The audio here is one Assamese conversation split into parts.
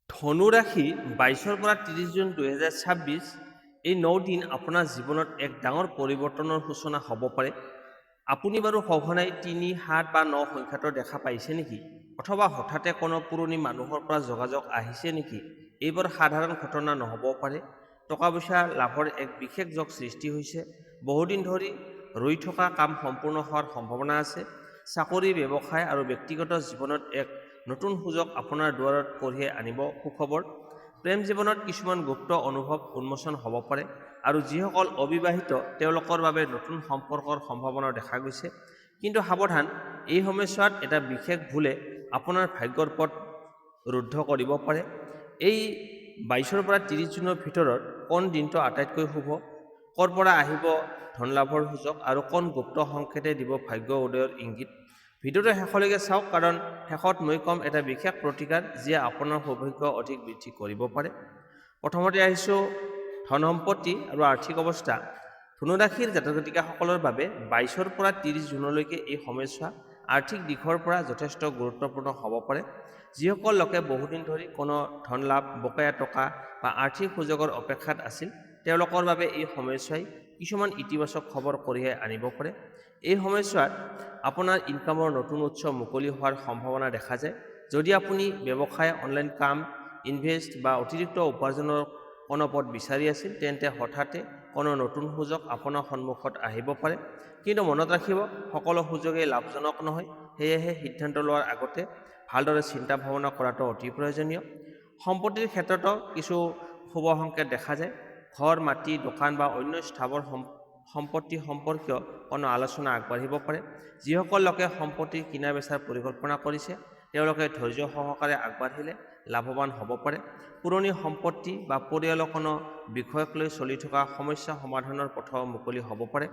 ধনু ৰাশি ২২ৰ পৰা ৩০ জুন ২০২৬ এই ৯ দিন আপোনাৰ জীৱনত এক ডাঙৰ পৰিৱৰ্তনৰ সূচনা হ'ব পাৰে। আপুনি বাৰু সঘনাই ৩, ৭ বা ৯ সংখ্যাটো দেখা পাইছে নেকি? অথবা হঠাতে কোনো পুৰণি মানুহৰ পৰা যোগাযোগ আহিছে নেকি? এইবোৰ সাধাৰণ ঘটনা নহ'বও পাৰে। টকা পইচা লাভৰ এক বিশেষ যোগ সৃষ্টি হৈছে। বহুদিন ধৰি ৰৈ থকা কাম সম্পূৰ্ণ হোৱাৰ সম্ভাৱনা আছে। চাকৰি, ব্যৱসায় আৰু ব্যক্তিগত জীৱনত এক নতুন সুযোগ আপোনাৰ দুৱাৰত কঢ়িয়াই আনিব। সুখবৰ, প্ৰেম জীৱনত কিছুমান গুপ্ত অনুভৱ উন্মোচন হ'ব পাৰে আৰু যিসকল অবিবাহিত তেওঁলোকৰ বাবে নতুন সম্পৰ্কৰ সম্ভাৱনা দেখা গৈছে। কিন্তু সাৱধান, এই সময়ছোৱাত এটা বিশেষ ভুলে আপোনাৰ ভাগ্যৰ পথ ৰুদ্ধ কৰিব পাৰে। এই ২২ৰ পৰা ৩০ জুনৰ ভিতৰত কোন দিনটো আটাইতকৈ শুভ, ক'ৰ পৰা আহিব ধন লাভৰ সুযোগ আৰু কোন গুপ্ত সংকেতে দিব ভাগ্য উদয়ৰ ইংগিত। ভিডিঅ'টো শেষলৈকে চাওক, কাৰণ শেষত মই ক'ম এটা বিশেষ প্ৰতিকাৰ যিয়ে আপোনাৰ সৌভাগ্য অধিক বৃদ্ধি কৰিব পাৰে। প্ৰথমতে আহিছোঁ ধন সম্পত্তি আৰু আৰ্থিক অৱস্থা। ধনু ৰাশিৰ জাতক জাতিকাসকলৰ বাবে ২২ৰ পৰা ৩০ জুনলৈকে এই সময়ছোৱা আৰ্থিক দিশৰ পৰা যথেষ্ট গুৰুত্বপূৰ্ণ হ'ব পাৰে। যিসকল লোকে বহুদিন ধৰি কোনো ধন লাভ, বকেয়া টকা বা আৰ্থিক সুযোগৰ অপেক্ষাত আছিল, তেওঁলোকৰ বাবে এই সময়ছোৱাই কিছুমান ইতিবাচক খবৰ কঢ়িয়াই আনিব পাৰে। এই সময়ছোৱাত আপোনাৰ ইনকামৰ নতুন উৎস মুকলি হোৱাৰ সম্ভাৱনা দেখা যায়। যদি আপুনি ব্যৱসায়, অনলাইন কাম, ইনভেষ্ট বা অতিৰিক্ত উপাৰ্জনৰ কোনো পথ বিচাৰি আছিল, তেন্তে হঠাতে কোনো নতুন সুযোগ আপোনাৰ সন্মুখত আহিব পাৰে। কিন্তু মনত ৰাখিব, সকলো সুযোগেই লাভজনক নহয়। সেয়েহে সিদ্ধান্ত লোৱাৰ আগতে ভালদৰে চিন্তা ভাৱনা কৰাটো অতি প্ৰয়োজনীয়। সম্পত্তিৰ ক্ষেত্ৰতো কিছু শুভ সংকেত দেখা যায়। ঘৰ, মাটি, দোকান বা অন্য স্থাৱৰ সম্পত্তি সম্পৰ্কীয় কোনো আলোচনা আগবাঢ়িব পাৰে। যিসকল লোকে সম্পত্তিৰ কিনা বেচাৰ পৰিকল্পনা কৰিছে, তেওঁলোকে ধৈৰ্য সহকাৰে আগবাঢ়িলে লাভৱান হ'ব পাৰে। পুৰণি সম্পত্তি বা পৰিয়ালৰ কোনো বিষয়ক লৈ চলি থকা সমস্যা সমাধানৰ পথও মুকলি হ'ব পাৰে।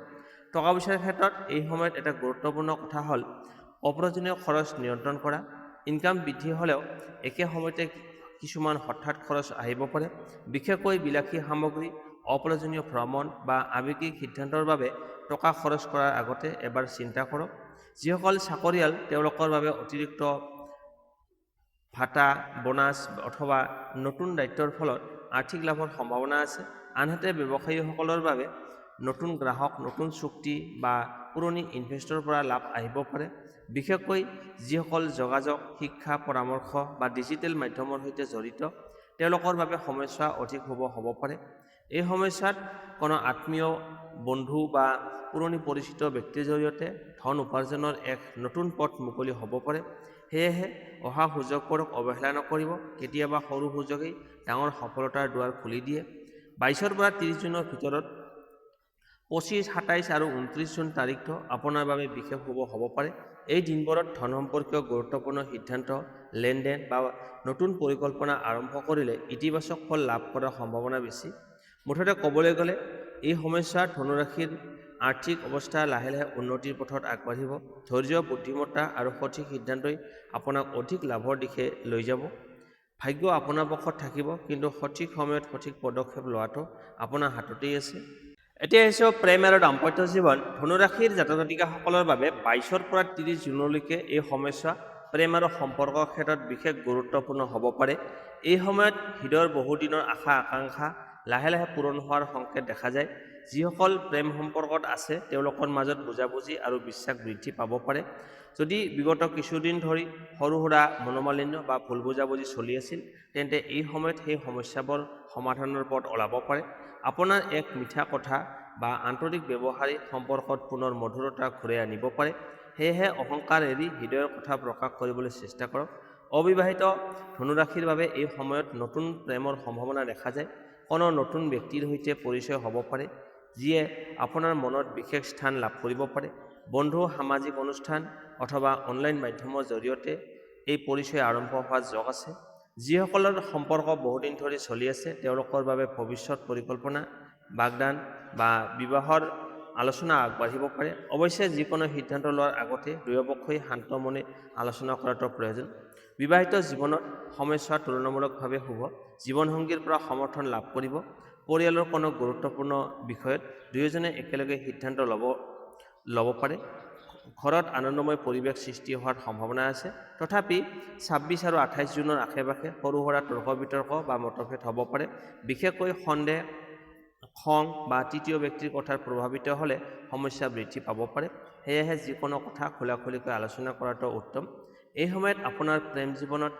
টকা পইচাৰ ক্ষেত্ৰত এই সময়ত এটা গুৰুত্বপূৰ্ণ কথা হ'ল অপ্ৰয়োজনীয় খৰচ নিয়ন্ত্ৰণ কৰা। ইনকাম বৃদ্ধি হ'লেও একে সময়তে কিছুমান হঠাৎ খৰচ আহিব পাৰে। বিশেষকৈ বিলাসী সামগ্ৰী, অপ্ৰয়োজনীয় ভ্ৰমণ বা আৱেগিক সিদ্ধান্তৰ বাবে টকা খৰচ কৰাৰ আগতে এবাৰ চিন্তা কৰক। যিসকল চাকৰিয়াল, তেওঁলোকৰ বাবে অতিৰিক্ত ভাতা, বোনাছ অথবা নতুন দায়িত্বৰ ফলত আৰ্থিক লাভৰ সম্ভাৱনা আছে। আনহাতে ব্যৱসায়ীসকলৰ বাবে নতুন গ্ৰাহক, নতুন চুক্তি বা পুৰণি ইনভেষ্টৰৰ পৰা লাভ আহিব পাৰে। বিশেষকৈ যিসকল যোগাযোগ, শিক্ষা, পৰামৰ্শ বা ডিজিটেল মাধ্যমৰ সৈতে জড়িত, তেওঁলোকৰ বাবে সময়ছোৱা অধিক শুভ হ'ব পাৰে। এই সময়ছোৱাত কোনো আত্মীয়, বন্ধু বা পুৰণি পৰিচিত ব্যক্তিৰ জৰিয়তে ধন উপাৰ্জনৰ এক নতুন পথ মুকলি হ'ব পাৰে। সেয়েহে অহা সুযোগবোৰক অৱহেলা নকৰিব। কেতিয়াবা সৰু সুযোগেই ডাঙৰ সফলতাৰ দুৱাৰ খুলি দিয়ে। ২২ৰ পৰা ৩০ জুনৰ ভিতৰত ২৫, ২৭ আৰু ২৯ জুন তাৰিখটো আপোনাৰ বাবে বিশেষ শুভ হ'ব পাৰে। এই দিনবোৰত ধন সম্পৰ্কীয় গুৰুত্বপূৰ্ণ সিদ্ধান্ত, লেনদেন বা নতুন পৰিকল্পনা আৰম্ভ কৰিলে ইতিবাচক ফল লাভ কৰাৰ সম্ভাৱনা বেছি। মুঠতে ক'বলৈ গ'লে, এই সময়ছোৱাত ধনুৰাশিৰ আৰ্থিক অৱস্থা লাহে লাহে উন্নতিৰ পথত আগবাঢ়িব। ধৈৰ্য, বুদ্ধিমত্তা আৰু সঠিক সিদ্ধান্তই আপোনাক অধিক লাভৰ দিশে লৈ যাব। ভাগ্য আপোনাৰ পক্ষত থাকিব, কিন্তু সঠিক সময়ত সঠিক পদক্ষেপ লোৱাটো আপোনাৰ হাততেই আছে। এতিয়া আহিছোঁ প্ৰেম আৰু দাম্পত্য জীৱন। ধনুৰাশিৰ জাতক জাতিকাসকলৰ বাবে ২২ৰ পৰা ৩০ জুনলৈকে এই সময়ছোৱা প্ৰেম আৰু সম্পৰ্কৰ ক্ষেত্ৰত বিশেষ গুৰুত্বপূৰ্ণ হ'ব পাৰে। এই সময়ত হৃদয়ৰ বহুদিনৰ আশা আকাংক্ষা লাহে লাহে পূৰণ হোৱাৰ সংকেত দেখা যায়। যিসকল প্ৰেম সম্পৰ্কত আছে, তেওঁলোকৰ মাজত বুজাবুজি আৰু বিশ্বাস বৃদ্ধি পাব পাৰে। যদি বিগত কিছুদিন ধৰি সৰু সুৰা মনোমালিন্য বা ভুল বুজাবুজি চলি আছিল, তেন্তে এই সময়ত সেই সমস্যাবোৰ সমাধানৰ পথ ওলাব পাৰে। আপোনাৰ এক মিঠা কথা বা আন্তৰিক ব্যৱহাৰে সম্পৰ্কত পুনৰ মধুৰতা ঘূৰাই আনিব পাৰে। সেয়েহে অহংকাৰ এৰি হৃদয়ৰ কথা প্ৰকাশ কৰিবলৈ চেষ্টা কৰক। অবিবাহিত ধনুৰাশিৰ বাবে এই সময়ত নতুন প্ৰেমৰ সম্ভাৱনা দেখা যায়। কোনো নতুন ব্যক্তিৰ সৈতে পৰিচয় হ'ব পাৰে, যিয়ে আপোনাৰ মনত বিশেষ স্থান লাভ কৰিব পাৰে। বন্ধু, সামাজিক অনুষ্ঠান অথবা অনলাইন মাধ্যমৰ জৰিয়তে এই পৰিচয় আৰম্ভ হোৱাৰ যোগ আছে। যিসকলৰ সম্পৰ্ক বহুদিন ধৰি চলি আছে, তেওঁলোকৰ বাবে ভৱিষ্যত পৰিকল্পনা, বাগদান বা বিবাহৰ আলোচনা আগবাঢ়িব পাৰে। অৱশ্যে যিকোনো সিদ্ধান্ত লোৱাৰ আগতে দুয়োপক্ষই শান্ত মনে আলোচনা কৰাটো প্ৰয়োজন। বিবাহিত জীৱনত সময়ছোৱা তুলনামূলকভাৱে শুভ। জীৱনসংগীৰ পৰা সমৰ্থন লাভ কৰিব। পৰিয়ালৰ কোনো গুৰুত্বপূৰ্ণ বিষয়ত দুয়োজনে একেলগে সিদ্ধান্ত ল'ব পাৰে। ঘৰত আনন্দময় পৰিৱেশ সৃষ্টি হোৱাৰ সম্ভাৱনা আছে। তথাপি 26 আৰু 28 জুনৰ আশে-পাশে সৰু সুৰা তৰ্ক বিতৰ্ক বা মতভেদ হ'ব পাৰে। বিশেষকৈ সন্দেহ, খং বা তৃতীয় ব্যক্তিৰ কথাত প্ৰভাৱিত হ'লে সমস্যা বৃদ্ধি পাব পাৰে। সেয়েহে যিকোনো কথা খোলাখুলিকৈ আলোচনা কৰাটো উত্তম। এই সময়ত আপোনাৰ প্ৰেম জীৱনত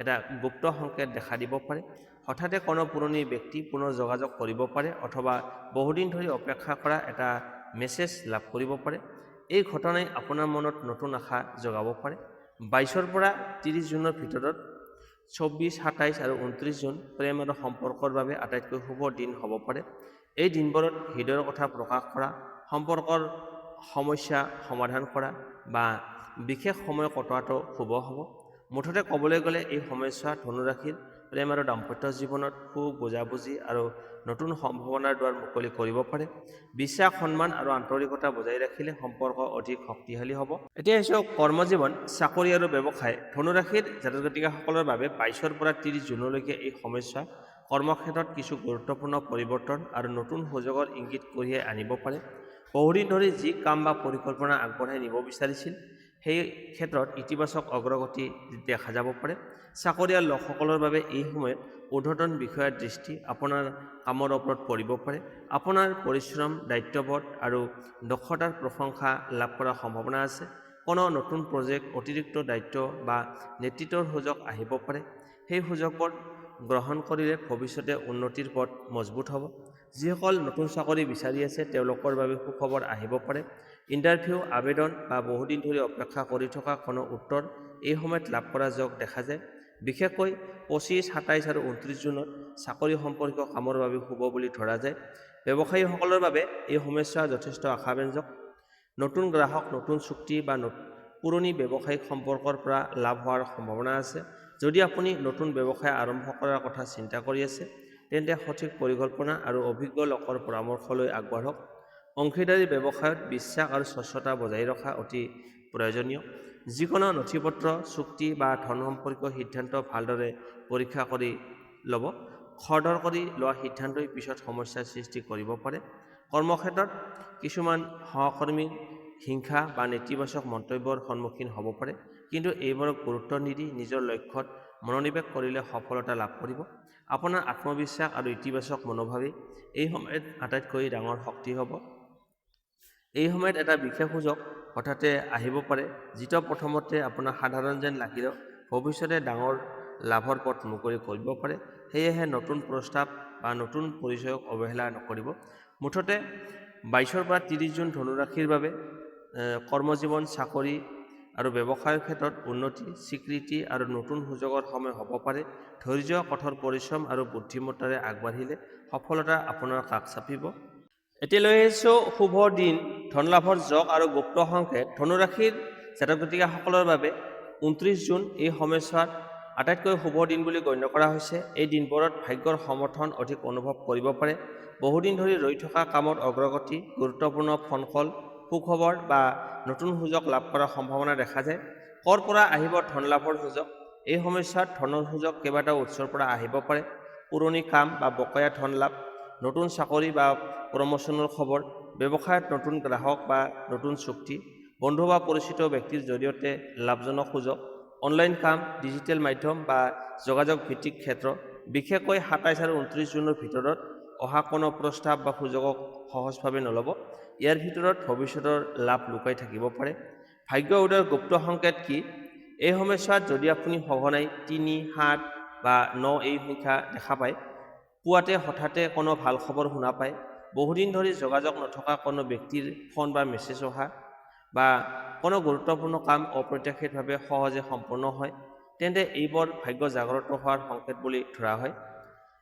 এটা গুপ্ত সংকেত দেখা দিব পাৰে। হঠাতে কোনো পুৰণি ব্যক্তি পুনৰ যোগাযোগ কৰিব পাৰে অথবা বহুদিন ধৰি অপেক্ষা কৰা এটা মেছেজ লাভ কৰিব পাৰে। এই ঘটনাই আপোনাৰ মনত নতুন আশা জগাব পাৰে। 22 পৰা 30 জুনৰ ভিতৰত 24, 27 আৰু 29 জুন প্ৰেম আৰু সম্পৰ্কৰ বাবে আটাইতকৈ শুভ দিন হ'ব পাৰে। এই দিনবোৰত হৃদয়ৰ কথা প্ৰকাশ কৰা, সম্পৰ্কৰ সমস্যা সমাধান কৰা বা বিশেষ সময় কটোৱাটো শুভ হ'ব। মুঠতে ক'বলৈ গ'লে এই সময়ছোৱা ধনুৰাশিৰ প্ৰেম আৰু দাম্পত্য জীৱনত সুখ, বুজাবুজি আৰু নতুন সম্ভাৱনাৰ দুৱাৰ মুকলি কৰিব পাৰে। বিশ্বাস, সন্মান আৰু আন্তৰিকতা বজাই ৰাখিলে সম্পৰ্ক অধিক শক্তিশালী হ'ব। এতিয়া আহিছোঁ কৰ্মজীৱন, চাকৰি আৰু ব্যৱসায়। ধনুৰাশিৰ জাতক জাতিকাসকলৰ বাবে 22 পৰা 30 জুনলৈকে এই সময়ছোৱা কৰ্মক্ষেত্ৰত কিছু গুৰুত্বপূৰ্ণ পৰিৱৰ্তন আৰু নতুন সুযোগৰ ইংগিত কঢ়িয়াই আনিব পাৰে। বহুদিন ধৰি যি কাম বা পৰিকল্পনা আগবঢ়াই নিব বিচাৰিছিল সেই ক্ষেত্ৰত ইতিবাচক অগ্ৰগতি দেখা যাব পাৰে। চাকৰিয়াল লোকসকলৰ বাবে এই সময়ত ঊৰ্ধ্বতন বিষয়াৰ দৃষ্টি আপোনাৰ কামৰ ওপৰত পৰিব পাৰে। আপোনাৰ পৰিশ্ৰম, দায়িত্ববোধ আৰু দক্ষতাৰ প্ৰশংসা লাভ কৰাৰ সম্ভাৱনা আছে। কোনো নতুন প্ৰজেক্ট, অতিৰিক্ত দায়িত্ব বা নেতৃত্বৰ সুযোগ আহিব পাৰে। সেই সুযোগবোৰ গ্ৰহণ কৰিলে ভৱিষ্যতে উন্নতিৰ পথ মজবুত হ'ব। যিসকল নতুন চাকৰি বিচাৰি আছে তেওঁলোকৰ বাবে সুখবৰ আহিব পাৰে। ইণ্টাৰভিউ, আবেদন বা বহুদিন ধৰি অপেক্ষা কৰি থকা কোনো উত্তৰ এই সময়ত লাভ কৰা যোগ দেখা যায়। বিশেষকৈ 25, 27 আৰু 29 জুনত চাকৰি সম্পৰ্কীয় কামৰ বাবে শুভ বুলি ধৰা যায়। ব্যৱসায়ীসকলৰ বাবে এই সময়ছোৱা যথেষ্ট আশাব্যঞ্জক। নতুন গ্ৰাহক, নতুন চুক্তি বা পুৰণি ব্যৱসায়িক সম্পৰ্কৰ পৰা লাভ হোৱাৰ সম্ভাৱনা আছে। যদি আপুনি নতুন ব্যৱসায় আৰম্ভ কৰাৰ কথা চিন্তা কৰি আছে তেন্তে সঠিক পৰিকল্পনা আৰু অভিজ্ঞ লোকৰ পৰামৰ্শ লৈ আগবাঢ়ক। অংশীদাৰী ব্যৱসায়ত বিশ্বাস আৰু স্বচ্ছতা বজাই ৰখা অতি প্ৰয়োজনীয়। যিকোনো নথিপত্ৰ, চুক্তি বা ধন সম্পৰ্কীয় সিদ্ধান্ত ভালদৰে পৰীক্ষা কৰি ল'ব। খৰধৰ কৰি লোৱা সিদ্ধান্তই পিছত সমস্যাৰ সৃষ্টি কৰিব পাৰে। কৰ্মক্ষেত্ৰত কিছুমান সহকৰ্মীৰ হিংসা বা নেতিবাচক মন্তব্যৰ সন্মুখীন হ'ব পাৰে, কিন্তু এইবোৰক গুৰুত্ব নিদি নিজৰ লক্ষ্যত মনোনিৱেশ কৰিলে সফলতা লাভ কৰিব। আপোনাৰ আত্মবিশ্বাস আৰু ইতিবাচক মনোভাৱেই এই সময়ত আটাইতকৈ ডাঙৰ শক্তি হ'ব। এই সময়ত এটা বিশেষ সুযোগ হঠাতে আহিব পাৰে, যিটো প্ৰথমতে আপোনাৰ সাধাৰণ যেন লাগিলেও ভৱিষ্যতে ডাঙৰ লাভৰ পথ মুকলি কৰিব পাৰে। সেয়েহে নতুন প্ৰস্তাৱ বা নতুন পৰিচয়ক অৱহেলা নকৰিব। মুঠতে 22 পৰা 30 জুন ধনুৰাশিৰ বাবে কৰ্মজীৱন, চাকৰি আৰু ব্যৱসায়ৰ ক্ষেত্ৰত উন্নতি, স্বীকৃতি আৰু নতুন সুযোগৰ সময় হ'ব পাৰে। ধৈৰ্য, কঠোৰ পৰিশ্ৰম আৰু বুদ্ধিমত্তাৰে আগবাঢ়িলে সফলতা আপোনাৰ কাষ চাপিব। এতিয়া লৈ আহিছোঁ শুভ দিন, ধনলাভৰ যোগ আৰু গুপ্ত সংকেত। ধনুৰাশিৰ জাতক জাতিকাসকলৰ বাবে 29 জুন এই সময়ছোৱাত আটাইতকৈ শুভ দিন বুলি গণ্য কৰা হৈছে। এই দিনবোৰত ভাগ্যৰ সমৰ্থন অধিক অনুভৱ কৰিব পাৰে। বহুদিন ধৰি ৰৈ থকা কামত অগ্ৰগতি, গুৰুত্বপূৰ্ণ ফোন কল, সুখবৰ বা নতুন সুযোগ লাভ কৰাৰ সম্ভাৱনা দেখা যায়। ক'ৰ পৰা আহিব ধন লাভৰ সুযোগ? এই সময়ছোৱাত ধনৰ সুযোগ কেইবাটাও উৎসৰ পৰা আহিব পাৰে। পুৰণি কাম বা বকেয়া ধন লাভ, নতুন চাকৰি বা প্ৰমোচনৰ খবৰ, ব্যৱসায়ত নতুন গ্ৰাহক বা নতুন চুক্তি, বন্ধু বা পৰিচিত ব্যক্তিৰ জৰিয়তে লাভজনক সুযোগ, অনলাইন কাম, ডিজিটেল মাধ্যম বা যোগাযোগ ভিত্তিক ক্ষেত্ৰ। বিশেষকৈ 27 আৰু 29 জুনৰ ভিতৰত অহা কোনো প্ৰস্তাৱ বা সুযোগক সহজভাৱে নল'ব। ইয়াৰ ভিতৰত ভৱিষ্যতৰ লাভ লুকাই থাকিব পাৰে। ভাগ্য উদয়ৰ গুপ্ত সংকেত কি? এই সময়ছোৱাত যদি আপুনি সঘনাই 3, 7 বা 9 এই সংখ্যা দেখা পায়, পুৱাতে হঠাতে কোনো ভাল খবৰ শুনা পায়, বহুদিন ধৰি যোগাযোগ নথকা কোনো ব্যক্তিৰ ফোন বা মেছেজ অহা, বা কোনো গুৰুত্বপূৰ্ণ কাম অপ্ৰত্যাশিতভাৱে সহজে সম্পন্ন হয়, তেন্তে এইবোৰ ভাগ্য জাগ্ৰত হোৱাৰ সংকেত বুলি ধৰা হয়।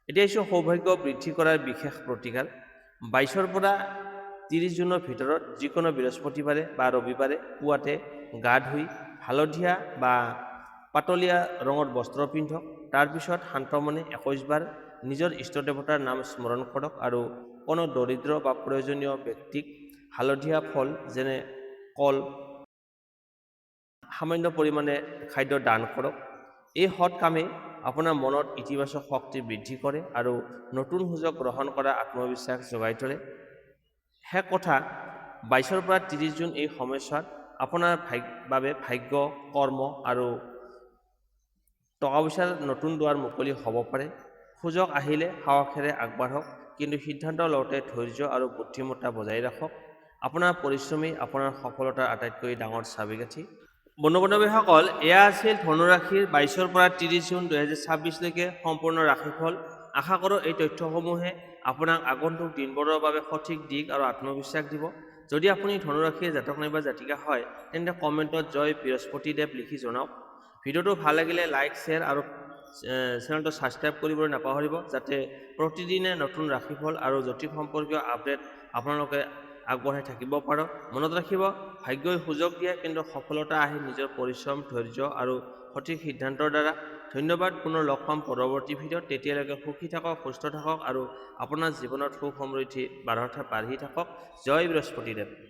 এতিয়া হৈছে সৌভাগ্য বৃদ্ধি কৰাৰ বিশেষ প্ৰতিকাৰ। 22 পৰা 30 জুনৰ ভিতৰত যিকোনো বৃহস্পতিবাৰে বা ৰবিবাৰে পুৱাতে গা ধুই হালধীয়া বা পাতলীয়া ৰঙৰ বস্ত্ৰ পিন্ধক। তাৰপিছত শান্তমনে 21 বাৰ নিজৰ ইষ্টদেৱতাৰ নাম স্মৰণ কৰক আৰু কোনো দৰিদ্ৰ বা প্ৰয়োজনীয় ব্যক্তিক হালধীয়া ফল যেনে কল, সামান্য পৰিমাণে খাদ্য দান কৰক। এই সৎ কামে আপোনাৰ মনত ইতিবাচক শক্তি বৃদ্ধি কৰে আৰু নতুন সুযোগ গ্ৰহণ কৰা আত্মবিশ্বাস যোগাই তোলে। শেষ কথা, 22 পৰা 30 জুন এই সময়ছোৱাত আপোনাৰ বাবে ভাগ্য, কৰ্ম আৰু টকা পইচাৰ নতুন দুৱাৰ মুকলি হ'ব পাৰে। সুযোগ আহিলে সাহসেৰে আগবাঢ়ক, কিন্তু সিদ্ধান্ত লওঁতে ধৈৰ্য আৰু বুদ্ধিমত্তা বজাই ৰাখক। আপোনাৰ পৰিশ্ৰমী আপোনাৰ সফলতাৰ আটাইতকৈ ডাঙৰ চাবিকাঠি। বন্ধু-বান্ধৱীসকল, এয়া আছিল ধনুৰাশিৰ 22ৰ পৰা 30 জুন 2026 লৈকে সম্পূৰ্ণ ৰাশিফল। আশা কৰোঁ এই তথ্যসমূহে আপোনাক আগন্তুক দিনবোৰৰ বাবে সঠিক দিশ আৰু আত্মবিশ্বাস দিব। যদি আপুনি ধনুৰাশিৰ জাতক নাইবা জাতিকা হয়, তেন্তে কমেণ্টত জয় বৃহস্পতিদেৱ লিখি জনাওক। ভিডিঅ'টো ভাল লাগিলে লাইক, শ্বেয়াৰ আৰু চেনেলটো ছাবস্ক্ৰাইব কৰিবলৈ নাপাহৰিব, যাতে প্ৰতিদিনে নতুন ৰাশিফল আৰু জ্যোতিষ সম্পৰ্কীয় আপডেট আপোনালোকে আগবঢ়াই থাকিব পাৰক। মনত ৰাখিব, ভাগ্যই সুযোগ দিয়ে, কিন্তু সফলতা আহে নিজৰ পৰিশ্ৰম, ধৈৰ্য আৰু সঠিক সিদ্ধান্তৰ দ্বাৰা। ধন্যবাদ। পুনৰ লগ পাম পৰৱৰ্তী ভিডিঅ'ত। তেতিয়ালৈকে সুখী থাকক, সুস্থ থাকক আৰু আপোনাৰ জীৱনত সুখ সমৃদ্ধি বাঢ়ি থাকক। জয় বৃহস্পতিদেৱ।